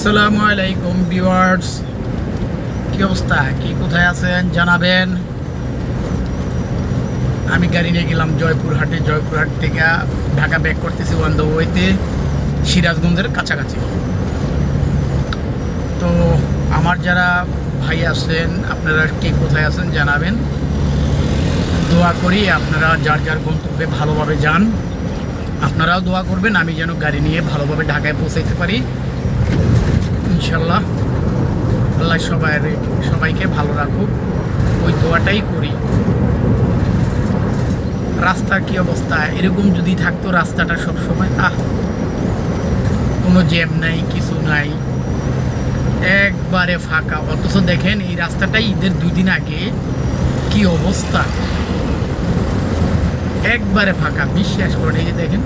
আসসালামু আলাইকুম ভিউয়ার্স, কি অবস্থা, কি কোথায় আছেন জানাবেন। আমি গাড়ি নিয়ে গেলাম জয়পুরহাট থেকে ঢাকা ব্যাক করতেছি ওয়ান দ্য ওয়েতে, সিরাজগঞ্জের কাছাকাছি। তো আমার যারা ভাই আছেন, আপনারা কে কোথায় আছেন জানাবেন। দোয়া করি আপনারা যার যার গন্তব্যে ভালোভাবে যান। আপনারাও দোয়া করবেন আমি যেন গাড়ি নিয়ে ভালোভাবে ঢাকায় পৌঁছাইতে পারি ইনশাল্লাহ। আল্লাহ সবাইকে ভালো রাখুক, ওই দোয়াটাই করি। রাস্তার কি অবস্থা, এরকম যদি থাকতো রাস্তাটা সব সময়, কোনো জ্যাম নাই, কিছু নাই, একবারে ফাঁকা। অথচ দেখেন এই রাস্তাটাই ঈদের 2 দিন আগে কি অবস্থা, একবারে ফাঁকা। বিশ্বাস করেন, এই যে দেখেন